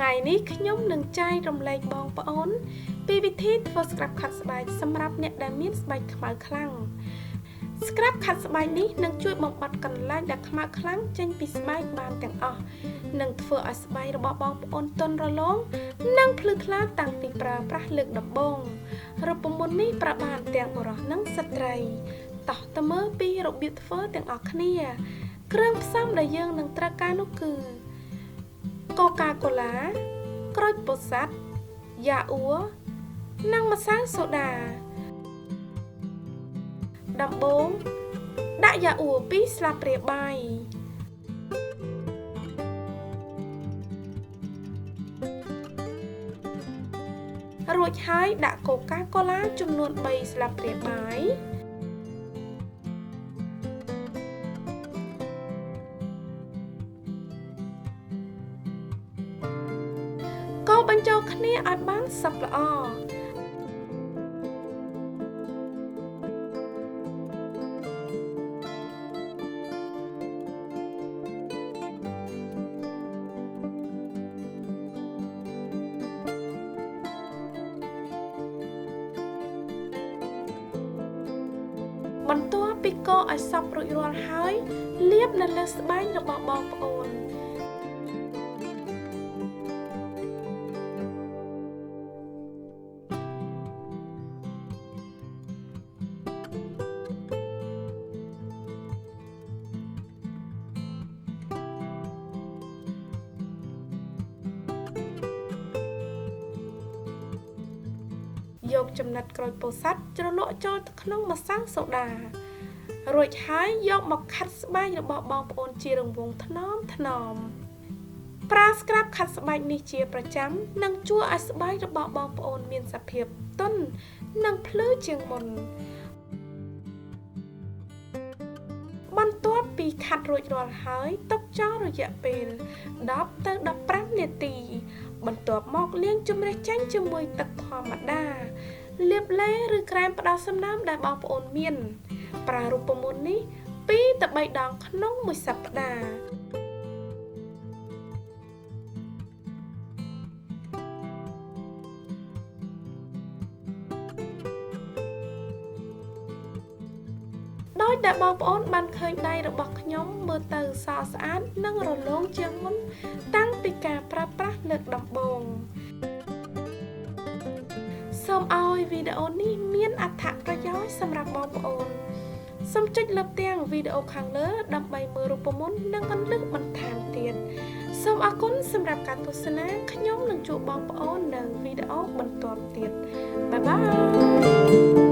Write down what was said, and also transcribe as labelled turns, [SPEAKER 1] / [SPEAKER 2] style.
[SPEAKER 1] ថ្ងៃនេះខ្ញុំនឹងចែករំលែកបងប្អូនពីវិធីធ្វើស្ក្រាប់ខាត់ស្បែកសម្រាប់អ្នកដែលមានស្បែកខ្មៅខ្លាំងស្ក្រាប់ខាត់ស្បែកនេះនឹងជួយបំបត្តិកន្លែងដែលខ្មៅខ្លាំងចេញពីស្បែកបានទាំងអស់និងធ្វើឲ្យស្បែករបស់បងប្អូនទន់រលោងនិងភ្លឺថ្លាតាំងពីប្រើប្រាស់លើកដំបូងរូបមន្តនេះប្រើបានទាំងបុរសនិងស្ត្រីតោះទៅមើលពីរបៀបធ្វើទាំងអស់គ្នាគ្រឿងផ្សំដែលយើងនឹងត្រូវការនោះគឺកូកាកូឡាក្រូចពោធិ៍សាត់យ៉ាអ៊ូនិងម្សៅសូដាដំបូងដាក់យ៉ាអ៊ូ2ស្លាបព្រាបាយរួចហើយដាក់កូកាកូឡាចំនួន3ស្លាបព្រាបាយកូរបញ្ចូលគ្នាឲ្យបានសព្វល្អបន្ទាប់ពីកូរឲ្យសព្វរួចរាល់ហើយលាបនៅលើស្បែករបស់បងប្អូនយកចំណិតក្រូចពោធិ៍សាត់ជ្រលក់ចូលទៅក្នុងម្សៅសូដារួចហើយយកមកខាត់ស្បែករបស់បងប្អូនជារង្វង់ថ្នមប្រើស្ក្រាប់ខាត់ស្បែកនេះជាប្រចាំនឹងជួយឲ្យស្បែករបស់បងប្អូនមានសភាពទន់និងភ្លឺជាងមុនបន្ទាប់ពីខាត់រួចរាល់ហើយទុកចោលរយៈពេល10ទៅ15នាទីបន្ទាប់មកលាងជម្រះចេញជាមួយទឹកធម្មតាលាបឡេឬក្រែមផ្ដោតសំណើមដែលបងប្អូនមានប្រើរូបមន្តនេះ2ទៅ3ដងក្នុងមួយសប្តាហ៍ដោយដែលបងប្អូនបានឃើញដៃរបស់ខ្ញុំមើលទៅសស្អាតនិងរលោងជាងមុនតាំងពីការប្រើប្រាស់លើកដំបូងសូមឲ្យវីដេអូនេះមានអត្ថប្រយោជន៍សម្រាប់បងប្អូនសូមចុចលើផ្ទាំងវីដេអូខាងលើដើម្បីមើលរូបមន្តនិងពន្លឺបន្ថែមទៀតសូមអរគុណសម្រាប់ការទស្សនាខ្ញុំនឹងជួបបងប្អូននៅវីដេអូបន្ទាប់ទៀតបាយបាយ